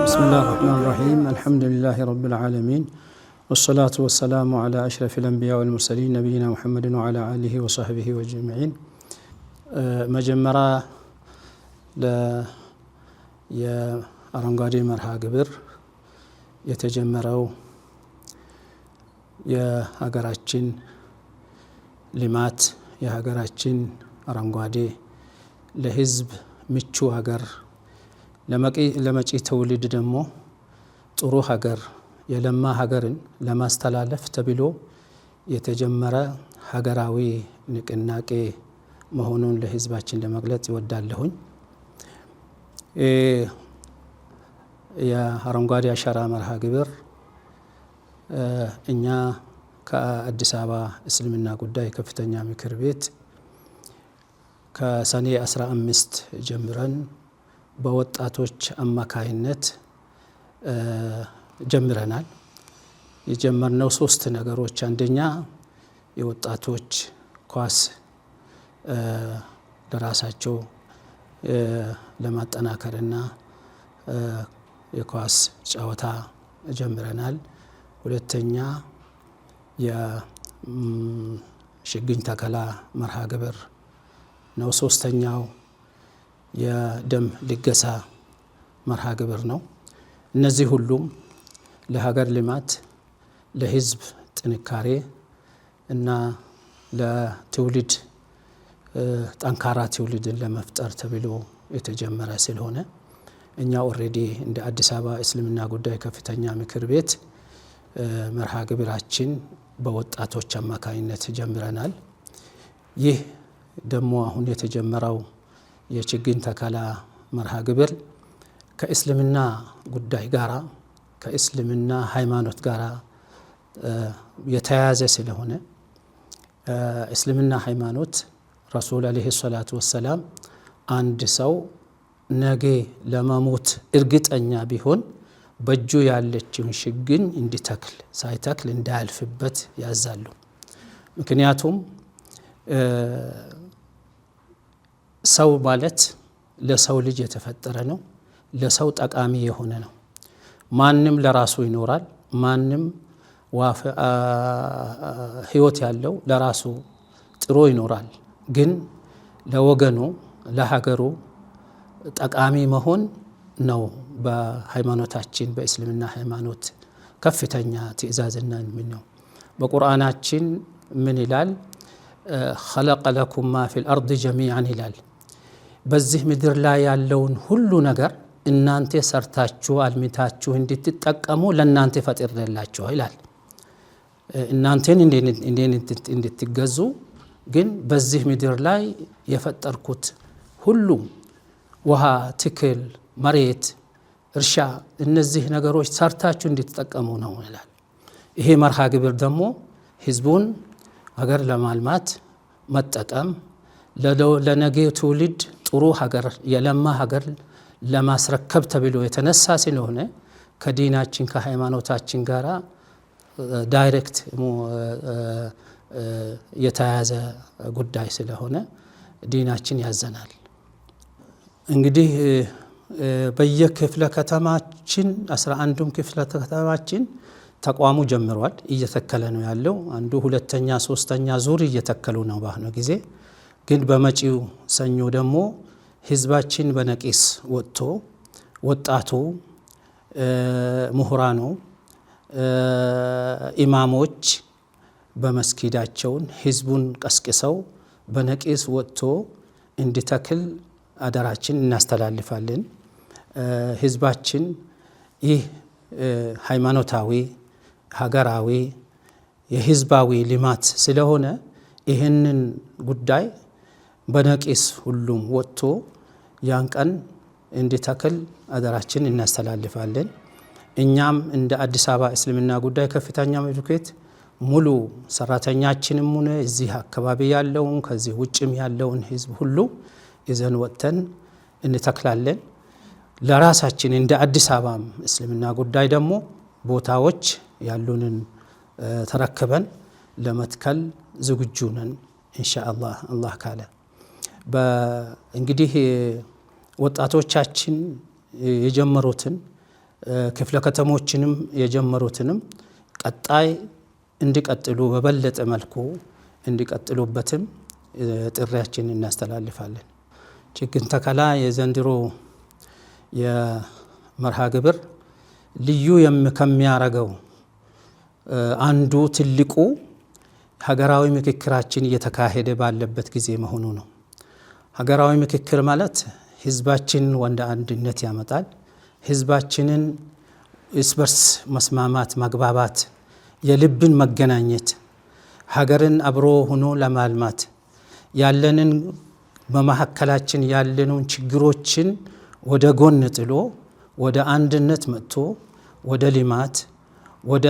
بسم الله الرحمن الرحيم الحمد لله رب العالمين والصلاة والسلام على أشرف الأنبياء والمرسلين نبينا محمد وعلى آله وصحبه وأجمعين مجمرة يا أرنغادي مرها قبر يتجمروا يا هاجراتشين لمات يا هاجراتشين أرنغادي لحزب متشو هاجر ለመጪ ተውልድ ደግሞ ጥሩ ሀገር የለማ ሀገርን ለማስተላለፍ ተብሎ የተጀመረ ሀገራዊ ንቅናቄ መሆኑን ለህዝባችን ለመግለጽ ይወዳለሁኝ። የአረንጓዴ አሻራ መርሃ ግብር እኛ ከአዲስ አበባ እስልምና ጉዳይ ከፍተኛ ምክር ቤት ከሰኔ 15 ጀምረን በወጣቶች አማካይነት ጀምረናል። የጀመርነው ሶስት ነገሮች፣ አንደኛ የወጣቶች ኳስ ለራሳቸው ለማጠናከርና የኳስ ጨዋታ ጀምረናል። ሁለተኛ የችግኝ ተከላ መርሃ ግብር ነው። ሶስተኛው የደም ልገሳ መርሃ ግብር ነው። እነዚህ ሁሉም ለሀገር ልማት፣ ለህዝብ ጥንካሬ እና ለትውልድ ጠንካራ ትውልድን ለመፍጠር ተብሎ የተጀመረ ስለሆነ እኛ ኦሬዲ እንደ አዲስ አበባ እስልምና ጉዳይ ከፍተኛ ምክር ቤት መርሃ ግብራችን በወጣቶች አማካይነት ጀምረናል። ይህ ደግሞ አሁን የተጀመረው የችግኝ ተከላ መርሃ ግብር ከእስልምና ጉዳይ ጋራ ከእስልምና ሃይማኖት ጋራ የተያያዘ ስለሆነ እስልምና ሃይማኖት ረሱል አለይሂ ሰላቱ ወሰላም አንድ ሰው ነገ ለመሞት እርግጠኛ ቢሆን በእጁ ያለችውን ችግኝ እንዲተክል ሳይተክል እንዳያልፍበት ያዛሉ። ምክንያቱም ሰው ማለት ለሰው ልጅ የተፈጠረ ነው። ለሰው ጠቃሚ የሆነ ነው። ማንም ለራሱ ይኖራል። ማንም ህይወት ያለው ለራሱ ጥሮ ይኖራል። ግን ለወገኑ ለሀገሩ ጠቃሚ መሆን ነው በሃይማኖታችን በእስልምና ሃይማኖት ከፍተኛ ትእዛዝና ነው። በቁርአናችን ምን ይላል? خلق لكم ما في الأرض جميعا ይላል። በዚህ ምድር ላይ ያለውን ሁሉ ነገር እናንተ ሰርታችሁ አልሚታችሁ እንድትጠቀሙ ለእናንተ ፈጥሬላችሁ ይላል። እናንተን እንድትገዙ ግን በዚህ ምድር ላይ የፈጠርኩት ሁሉም ውሃ፣ ትክል፣ መሬት፣ እርሻ እነዚህ ነገሮች ሰርታችሁ እንድትጠቀሙ ነው ይላል። ይሄ መርሃ ግብር ደግሞ ህዝቡን ሀገር ለማልማት መጠቀም ለነገ ትውልድ ጥሩ ሀገር የለማ ሀገር ለማስረከብ ተብሎ የተነሳ ስለሆነ ከዲናችን ከሃይማኖታችን ጋራ ዳይሬክት የተያያዘ ጉዳይ ስለሆነ ዲናችን ያዘናል። እንግዲህ በየክፍለ ከተማችን 11ዱም ክፍለ ከተማችን ተቋሙ ጀምሯል። እየተከለ ነው ያለው። አንዱ ሁለተኛ ሶስተኛ ዙር እየተከሉ ነው በአሁኑ ጊዜ። ግን በመጪው ሰኞ ደግሞ ህዝባችን በነቂስ ወጥቶ ወጣቱ፣ ምሁራኑ፣ ኢማሞች በመስጊዳቸውን ህዝቡን ቀስቅሰው በነቂስ ወጥቶ እንዲተክል አደራችን እናስተላልፋለን። ህዝባችን ይህ ሃይማኖታዊ ሀገራዊ የህዝባዊ ልማት ስለሆነ ይህንን ጉዳይ በነቂስ ሁሉም ወጥቶ ያን ቀን እንዲተክል አደራችን እናስተላልፋለን። እኛም እንደ አዲስ አበባ እስልምና ጉዳይ ከፍተኛ ምክር ቤት ሙሉ ሰራተኛችንም ሆነ እዚህ አካባቢ ያለውን ከዚህ ውጭም ያለውን ህዝብ ሁሉ ይዘን ወጥተን እንተክላለን። ለራሳችን እንደ አዲስ አበባ እስልምና ጉዳይ ደግሞ ቦታዎች ያሉንን ተረክበን ለመትከል ዝግጁ ነን ኢንሻአላህ አላህ ካለ። እንግዲህ ወጣቶቻችን የጀመሩትን ክፍለ ከተሞችንም የጀመሩትንም ቀጣይ እንዲቀጥሉ በበለጠ መልኩ እንዲቀጥሉበትም ጥሪያችንን እናስተላልፋለን። ችግኝ ተከላ የዘንድሮ የመርሃ ግብር ልዩ ከሚያረገው አንዱ ትልቁ ሀገራዊ ምክክራችን እየተካሄደ ባለበት ጊዜ መሆኑ ነው። ሀገራዊ ምክክር ማለት ህዝባችን ወደ አንድነት ያመጣል። ህዝባችንን እርስ በርስ መስማማት፣ መግባባት፣ የልብን መገናኘት፣ ሀገርን አብሮ ሆኖ ለማልማት ያለንን በመካከላችን ያለንን ችግሮችን ወደ ጎን ጥሎ ወደ አንድነት መጥቶ ወደ ልማት፣ ወደ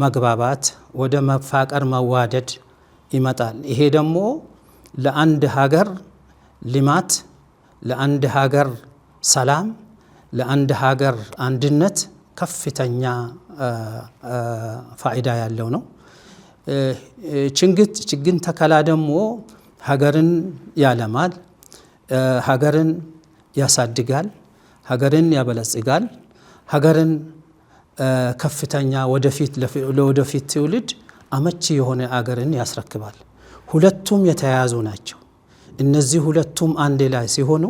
መግባባት፣ ወደ መፋቀር፣ መዋደድ ይመጣል። ይሄ ደግሞ ለአንድ ሀገር ልማት፣ ለአንድ ሀገር ሰላም፣ ለአንድ ሀገር አንድነት ከፍተኛ ፋይዳ ያለው ነው። ችግኝ ተከላ ደግሞ ሀገርን ያለማል፣ ሀገርን ያሳድጋል፣ ሀገርን ያበለጽጋል፣ ሀገርን ከፍተኛ ለወደፊት ትውልድ አመቺ የሆነ አገርን ያስረክባል። ሁለቱም የተያያዙ ናቸው። እነዚህ ሁለቱም አንድ ላይ ሲሆኑ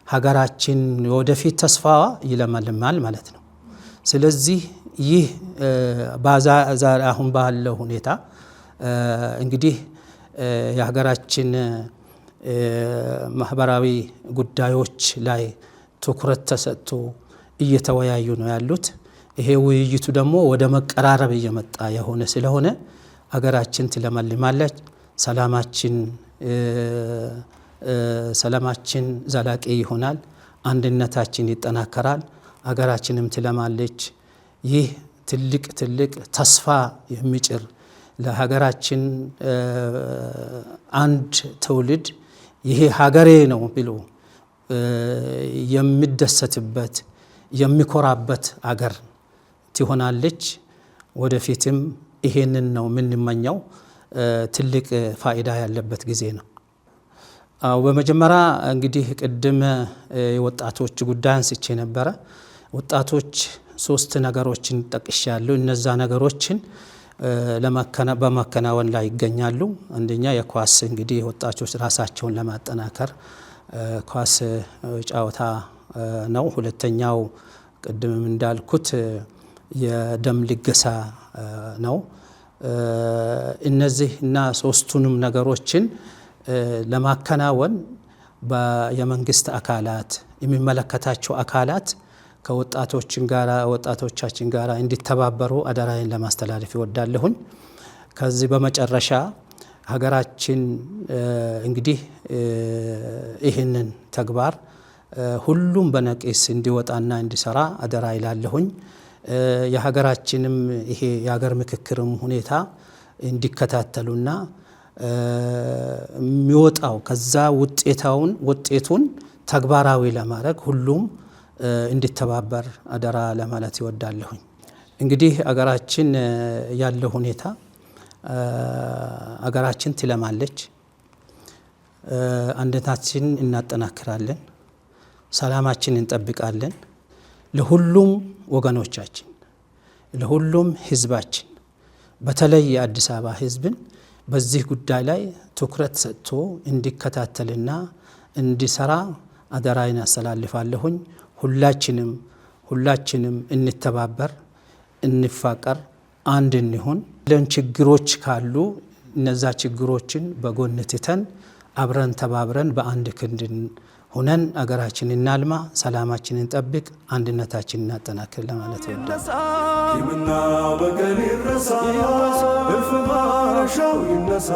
ሀገራችን ወደፊት ተስፋዋ ይለመልማል ማለት ነው። ስለዚህ ይህ አሁን ባለው ሁኔታ እንግዲህ የሀገራችን ማህበራዊ ጉዳዮች ላይ ትኩረት ተሰጥቶ እየተወያዩ ነው ያሉት። ይሄ ውይይቱ ደግሞ ወደ መቀራረብ እየመጣ የሆነ ስለሆነ ሀገራችን ትለመልማለች፣ ሰላማችን ዘላቂ ይሆናል፣ አንድነታችን ይጠናከራል፣ ሀገራችንም ትለማለች። ይህ ትልቅ ተስፋ የሚጭር ለሀገራችን አንድ ትውልድ ይሄ ሀገሬ ነው ብሎ የሚደሰትበት የሚኮራበት አገር ትሆናለች። ወደፊትም ይሄንን ነው የምንመኘው። ትልቅ ፋይዳ ያለበት ጊዜ ነው። በመጀመሪያ እንግዲህ ቅድም የወጣቶች ጉዳይ አንስቼ ነበረ። ወጣቶች 3 ነገሮችን ጠቅሻለሁ። እነዛ ነገሮችን በማከናወን ላይ ይገኛሉ። አንደኛ የኳስ እንግዲህ ወጣቶች ራሳቸውን ለማጠናከር ኳስ ጨዋታ ነው። ሁለተኛው ቅድምም እንዳልኩት የደም ልገሳ ነው። እነዚህ እና 3ቱንም ነገሮችን ለማከናወን የመንግስት አካላት የሚመለከታቸው አካላት ከወጣቶቻችን ጋር እንዲተባበሩ አደራዬን ለማስተላለፍ ይወዳለሁኝ። ከዚህ በመጨረሻ ሀገራችን እንግዲህ ይህንን ተግባር ሁሉም በነቂስ እንዲወጣና እንዲሰራ አደራ ይላለሁኝ። የሀገራችንም ይሄ የሀገር ምክክርም ሁኔታ እንዲከታተሉና የሚወጣው ከዛ ውጤቱን ተግባራዊ ለማድረግ ሁሉም እንዲተባበር አደራ ለማለት ይወዳለሁኝ። እንግዲህ አገራችን ያለው ሁኔታ አገራችን ትለማለች፣ አንድነታችን እናጠናክራለን፣ ሰላማችን እንጠብቃለን። ለሁሉም ወገኖቻችን፣ ለሁሉም ህዝባችን፣ በተለይ የአዲስ አበባ ህዝብን በዚህ ጉዳይ ላይ ትኩረት ሰጥቶ እንዲከታተልና እንዲሰራ አደራዬን አስተላልፋለሁኝ። ሁላችንም እንተባበር፣ እንፋቀር፣ አንድ እንሁን። ችግሮች ካሉ እነዛ ችግሮችን በጎን ትተን አብረን ተባብረን በአንድ ክንድ ሆነን አገራችንን እናልማ፣ ሰላማችንን እንጠብቅ፣ አንድነታችንን እናጠናክር ለማለት ይወዳል። ቂምና በቀል ይረሳ፣ እልፍ ማረሻው ይነሳ።